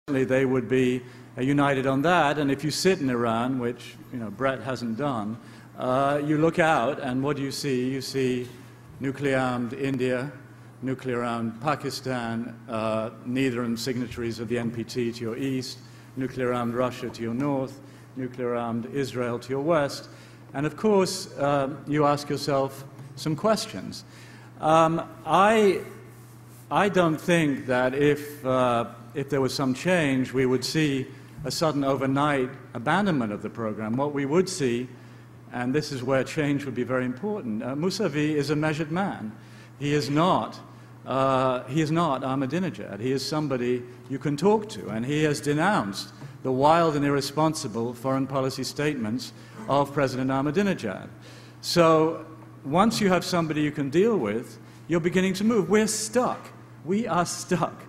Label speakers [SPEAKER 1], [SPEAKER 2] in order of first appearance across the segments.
[SPEAKER 1] They would be united on that, and if you sit in Iran, which Bret hasn't done, you look out, and what do you see? You see nuclear-armed India, nuclear-armed Pakistan, neither of them signatories of the NPT to your east, nuclear-armed Russia to your north, nuclear-armed Israel to your west, and of course you ask yourself some questions. I don't think that if there was some change, we would see a sudden overnight abandonment of the program. What we would see, and this is where change would be very important, Mousavi is a measured man. He is not Ahmadinejad. He is somebody you can talk to, and he has denounced the wild and irresponsible foreign policy statements of President Ahmadinejad. So once you have somebody you can deal with, you're beginning to move. We're stuck. We are stuck.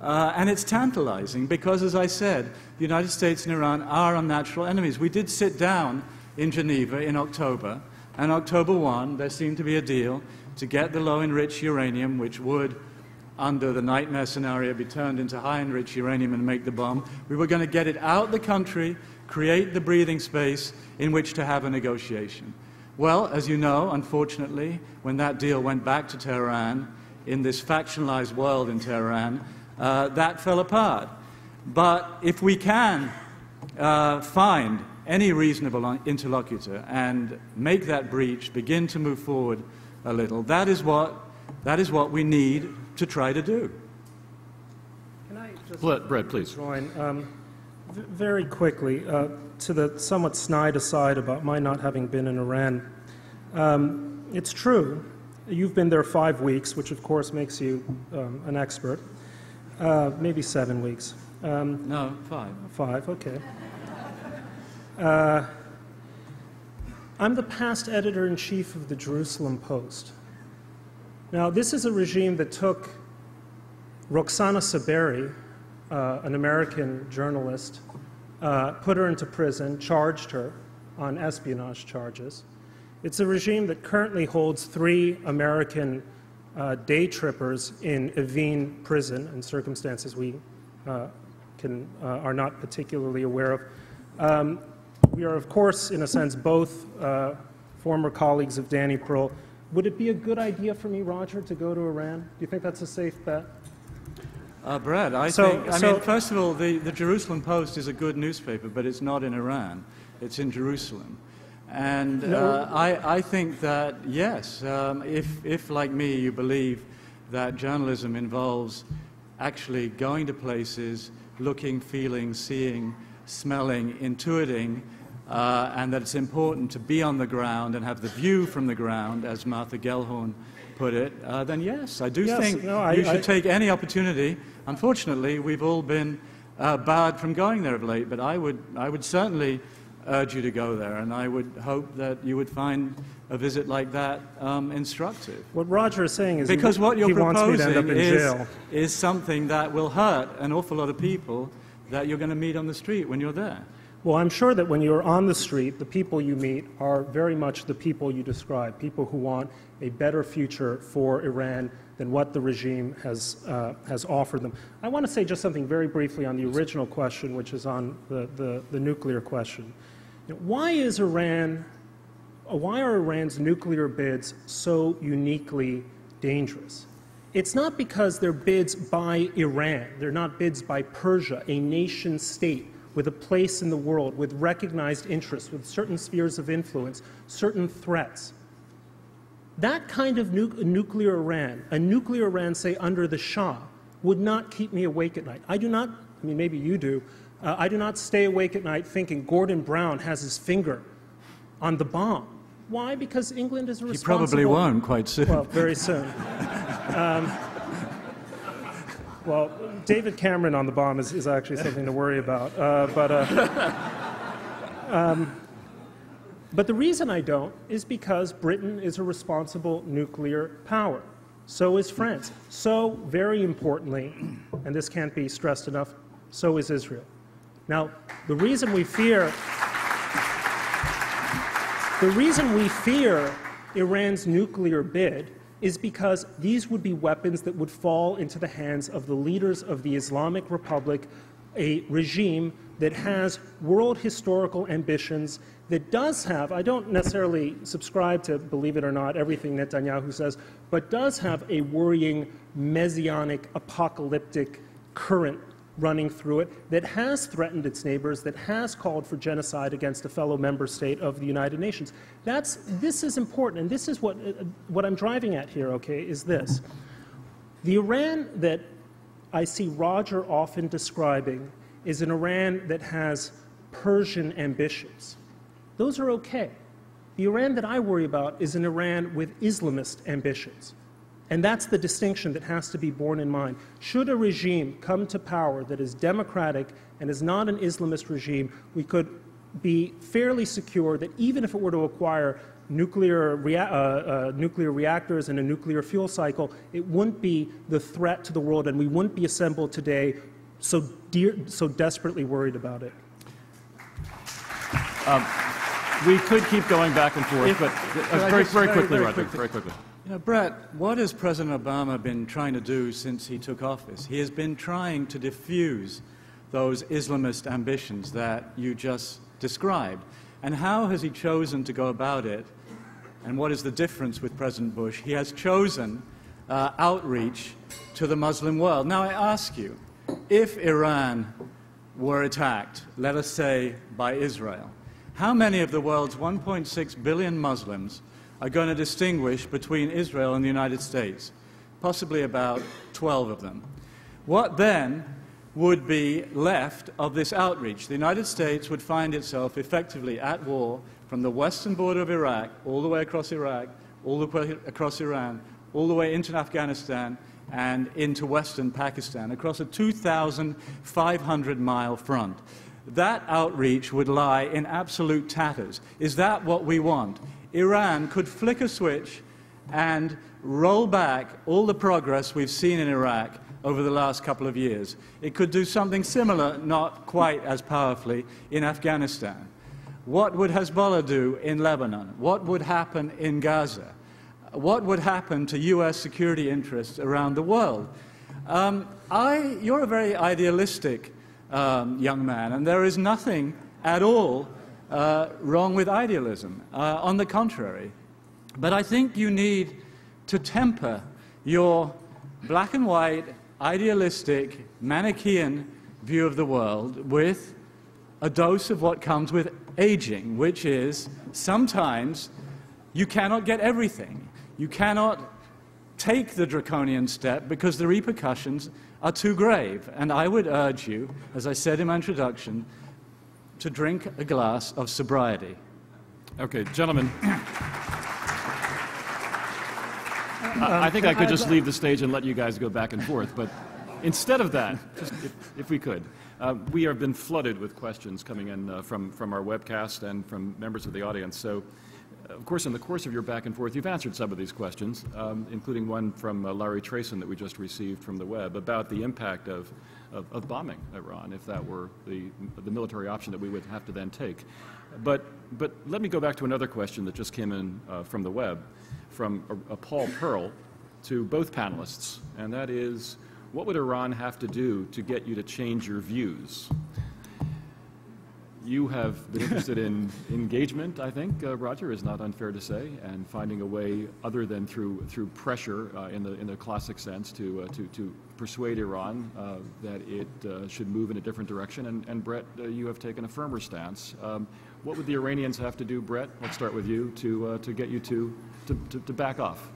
[SPEAKER 1] And it's tantalizing because, as I said, the United States and Iran are unnatural enemies. We did sit down in Geneva in October, and October 1, there seemed to be a deal to get the low-enriched uranium, which would, under the nightmare scenario, be turned into high-enriched uranium and make the bomb. We were going to get it out of the country, create the breathing space in which to have a negotiation. Well, as you know, unfortunately, when that deal went back to Tehran, in this factionalized world in Tehran, that fell apart. But if we can find any reasonable interlocutor and make that breach begin to move forward a little, that is what we need to try to do.
[SPEAKER 2] Can I just
[SPEAKER 3] Bret, please.
[SPEAKER 2] join very quickly to the somewhat snide aside about my not having been in Iran? It's true. You've been there 5 weeks, which of course makes you an expert. Maybe 7 weeks.
[SPEAKER 1] No, 5.
[SPEAKER 2] 5, okay. I'm the past editor-in-chief of the Jerusalem Post. Now, this is a regime that took Roxana Saberi, an American journalist, put her into prison, charged her on espionage charges. It's a regime that currently holds 3 American day trippers in Evin prison in circumstances we are not particularly aware of. We are, of course, in a sense, both former colleagues of Danny Pearl. Would it be a good idea for me, Roger, to go to Iran? Do you think that's a safe bet?
[SPEAKER 1] Brett, I mean, first of all, the Jerusalem Post is a good newspaper, but it's not in Iran. It's in Jerusalem. And I think that, yes, if, like me, you believe that journalism involves actually going to places, looking, feeling, seeing, smelling, intuiting, and that it's important to be on the ground and have the view from the ground, as Martha Gellhorn put it, then yes, I do think you should take any opportunity. Unfortunately, we've all been barred from going there of late, but I would certainly urge you to go there, and I would hope that you would find a visit like that instructive.
[SPEAKER 2] What Roger is saying is
[SPEAKER 1] because what you're proposing
[SPEAKER 2] wants me to end up in jail.
[SPEAKER 1] Is something that will hurt an awful lot of people that you're going to meet on the street when you're there.
[SPEAKER 2] Well, I'm sure that when you're on the street, the people you meet are very much the people you describe, people who want a better future for Iran than what the regime has offered them. I want to say just something very briefly on the original question, which is on the nuclear question. Why are Iran's nuclear bids so uniquely dangerous? It's not because they're bids by Iran. They're not bids by Persia, a nation state with a place in the world, with recognized interests, with certain spheres of influence, certain threats. That kind of nuclear Iran, a nuclear Iran, say, under the Shah, would not keep me awake at night. I do not, I mean, maybe you do, I do not stay awake at night thinking Gordon Brown has his finger on the bomb. Why? Because England is responsible.
[SPEAKER 1] He probably won't quite soon.
[SPEAKER 2] Well, very soon. Well, David Cameron on the bomb is actually something to worry about. But the reason I don't is because Britain is a responsible nuclear power. So is France. So, very importantly, and this can't be stressed enough, so is Israel. Now, the reason we fear Iran's nuclear bid is because these would be weapons that would fall into the hands of the leaders of the Islamic Republic a regime that has world historical ambitions, that does have, I don't necessarily subscribe to, believe it or not, everything Netanyahu says, but does have a worrying, messianic, apocalyptic current running through it, that has threatened its neighbors, that has called for genocide against a fellow member state of the United Nations. This is important, and this is what I'm driving at here, okay, is this. The Iran that I see Roger often describing is an Iran that has Persian ambitions. Those are okay. The Iran that I worry about is an Iran with Islamist ambitions. And that's the distinction that has to be borne in mind. Should a regime come to power that is democratic and is not an Islamist regime, we could be fairly secure that even if it were to acquire nuclear reactors and a nuclear fuel cycle, it wouldn't be the threat to the world, and we wouldn't be assembled today so desperately worried about it.
[SPEAKER 3] We could keep going back and forth, but very quickly, Roger, very quickly.
[SPEAKER 1] You know, Bret, what has President Obama been trying to do since he took office? He has been trying to diffuse those Islamist ambitions that you just described. And how has he chosen to go about it? And what is the difference with President Bush? He has chosen outreach to the Muslim world. Now, I ask you, if Iran were attacked, let us say, by Israel, how many of the world's 1.6 billion Muslims are going to distinguish between Israel and the United States? Possibly about 12 of them. What then would be left of this outreach? The United States would find itself effectively at war from the western border of Iraq, all the way across Iraq, all the way across Iran, all the way into Afghanistan, and into western Pakistan, across a 2,500-mile front. That outreach would lie in absolute tatters. Is that what we want? Iran could flick a switch and roll back all the progress we've seen in Iraq over the last couple of years. It could do something similar, not quite as powerfully, in Afghanistan. What would Hezbollah do in Lebanon? What would happen in Gaza? What would happen to U.S. security interests around the world? You're a very idealistic young man, and there is nothing at all wrong with idealism. On the contrary. But I think you need to temper your black and white, idealistic, Manichaean view of the world with a dose of what comes with aging, which is sometimes you cannot get everything. You cannot take the draconian step because the repercussions are too grave. And I would urge you, as I said in my introduction, to drink a glass of sobriety.
[SPEAKER 3] Okay, gentlemen. I think I could just leave the stage and let you guys go back and forth, but instead of that, just if we could, we have been flooded with questions coming in from our webcast and from members of the audience. So, of course, in the course of your back and forth, you've answered some of these questions, including one from Larry Trayson that we just received from the web about the impact of bombing Iran, if that were the military option that we would have to then take. But let me go back to another question that just came in from the web, from Paul Pearl to both panelists, and that is, what would Iran have to do to get you to change your views? You have been interested in engagement, I think, Roger, is not unfair to say, and finding a way other than through pressure in the classic sense to persuade Iran that it should move in a different direction. And Bret, you have taken a firmer stance. What would the Iranians have to do, Bret? Let's start with you to get you to back off.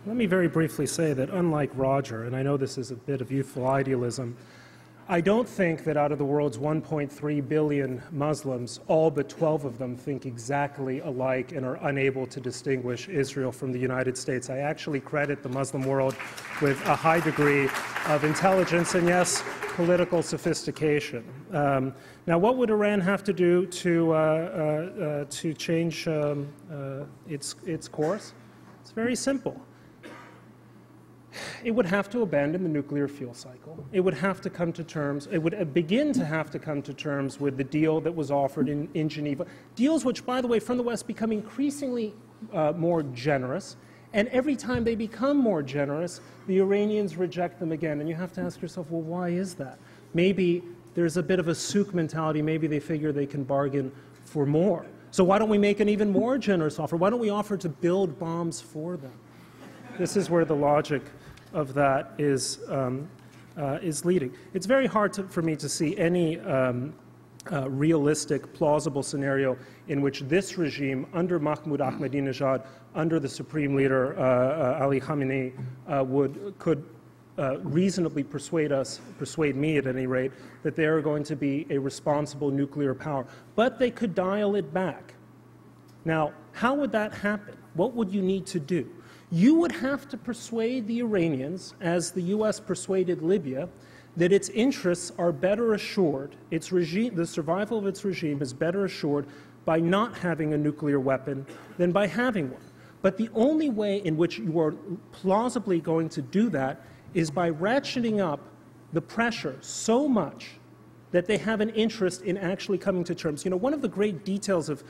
[SPEAKER 2] Let me very briefly say that unlike Roger, and I know this is a bit of youthful idealism, I don't think that out of the world's 1.3 billion Muslims, all but 12 of them think exactly alike and are unable to distinguish Israel from the United States. I actually credit the Muslim world with a high degree of intelligence and, yes, political sophistication. Now, what would Iran have to do to change its course? It's very simple. It would have to abandon the nuclear fuel cycle. It would have to come to terms, it would begin to have to come to terms with the deal that was offered in Geneva. Deals which, by the way, from the West become increasingly more generous. And every time they become more generous, the Iranians reject them again. And you have to ask yourself, well, why is that? Maybe there's a bit of a souk mentality. Maybe they figure they can bargain for more. So why don't we make an even more generous offer? Why don't we offer to build bombs for them? This is where the logic of that is leading. It's very hard for me to see any realistic, plausible scenario in which this regime, under Mahmoud Ahmadinejad, under the Supreme Leader Ali Khamenei, could reasonably persuade me at any rate, that they are going to be a responsible nuclear power. But they could dial it back. Now, how would that happen? What would you need to do? You would have to persuade the Iranians, as the U.S. persuaded Libya, that its interests are better assured, its regime, the survival of its regime is better assured by not having a nuclear weapon than by having one. But the only way in which you are plausibly going to do that is by ratcheting up the pressure so much that they have an interest in actually coming to terms. You know, one of the great details of,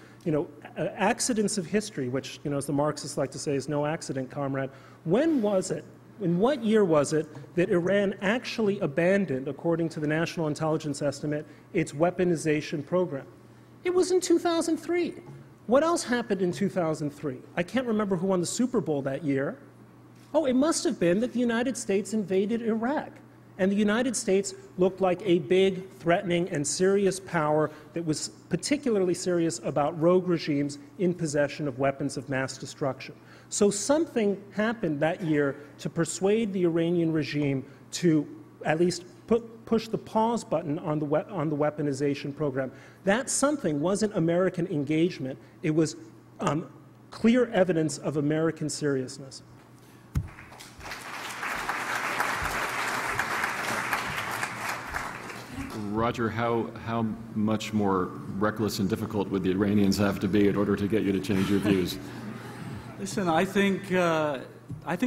[SPEAKER 2] accidents of history, which, as the Marxists like to say, is no accident, comrade. When was it, in what year was it, that Iran actually abandoned, according to the National Intelligence Estimate, its weaponization program? It was in 2003. What else happened in 2003? I can't remember who won the Super Bowl that year. Oh, it must have been that the United States invaded Iraq. And the United States looked like a big, threatening, and serious power that was particularly serious about rogue regimes in possession of weapons of mass destruction. So something happened that year to persuade the Iranian regime to at least push the pause button on the weaponization program. That something wasn't American engagement. It was clear evidence of American seriousness.
[SPEAKER 3] Roger, how much more reckless and difficult would the Iranians have to be in order to get you to change your views?
[SPEAKER 1] Listen, I think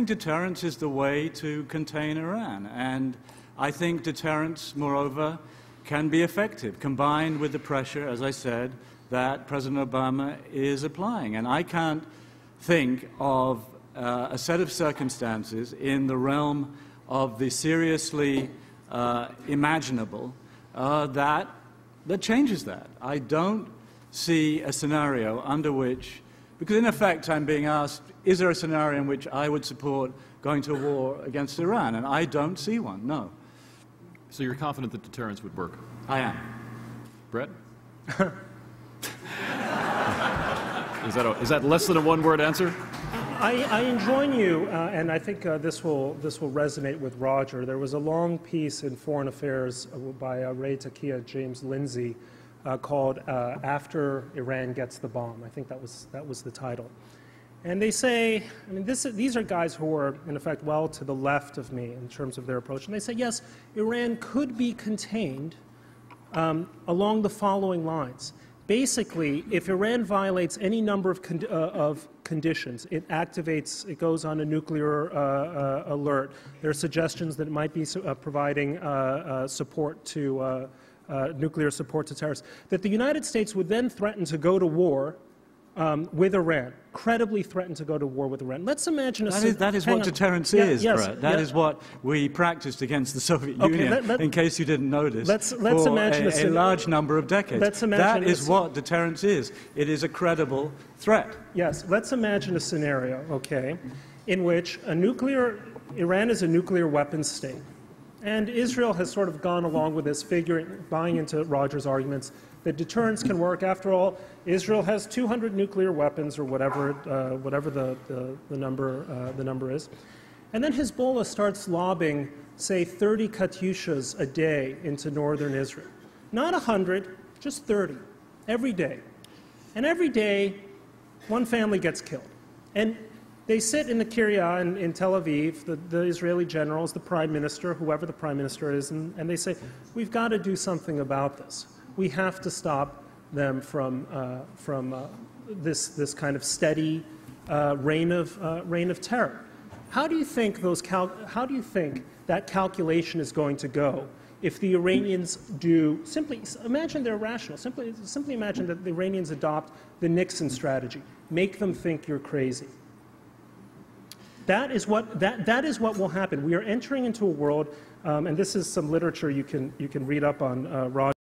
[SPEAKER 1] deterrence is the way to contain Iran, and I think deterrence, moreover, can be effective, combined with the pressure, as I said, that President Obama is applying. And I can't think of a set of circumstances in the realm of the seriously imaginable that changes that. I don't see a scenario under which, because in effect I'm being asked, is there a scenario in which I would support going to war against Iran? And I don't see one, no.
[SPEAKER 3] So you're confident that deterrence would work?
[SPEAKER 1] I am.
[SPEAKER 3] Bret? Is that less than a one-word answer?
[SPEAKER 2] I join you, and I think this will resonate with Roger. There was a long piece in Foreign Affairs by Ray Takia, James Lindsay, called "After Iran Gets the Bomb." I think that was the title. And they say, I mean, these are guys who are, in effect, well to the left of me in terms of their approach. And they say, yes, Iran could be contained along the following lines. Basically, if Iran violates any number of conditions, it goes on a nuclear alert. There are suggestions that it might be providing support to nuclear support to terrorists. That the United States would then threaten to go to war with Iran, credibly threaten to go to war with Iran. Let's imagine
[SPEAKER 1] that is what deterrence is,
[SPEAKER 2] yes,
[SPEAKER 1] Bret. That is what we practiced against the Soviet Union, in case you didn't notice,
[SPEAKER 2] let's
[SPEAKER 1] for
[SPEAKER 2] imagine
[SPEAKER 1] a large number of decades. That is what deterrence is. It is a credible threat.
[SPEAKER 2] Yes, let's imagine a scenario, okay, in which Iran is a nuclear weapons state. And Israel has sort of gone along with this, buying into Roger's arguments that deterrence can work. After all, Israel has 200 nuclear weapons, or whatever the number is. And then Hezbollah starts lobbing, say, 30 Katyushas a day into northern Israel. Not 100, just 30, every day. And every day, one family gets killed. And they sit in the Kiryat in Tel Aviv, the Israeli generals, the prime minister, whoever the prime minister is, and they say, we've got to do something about this. We have to stop them from this kind of steady reign of terror. How do you think that calculation is going to go if the Iranians do simply imagine they're rational? Simply imagine that the Iranians adopt the Nixon strategy: make them think you're crazy. That is what will happen. We are entering into a world And this is some literature you can read up on Roger.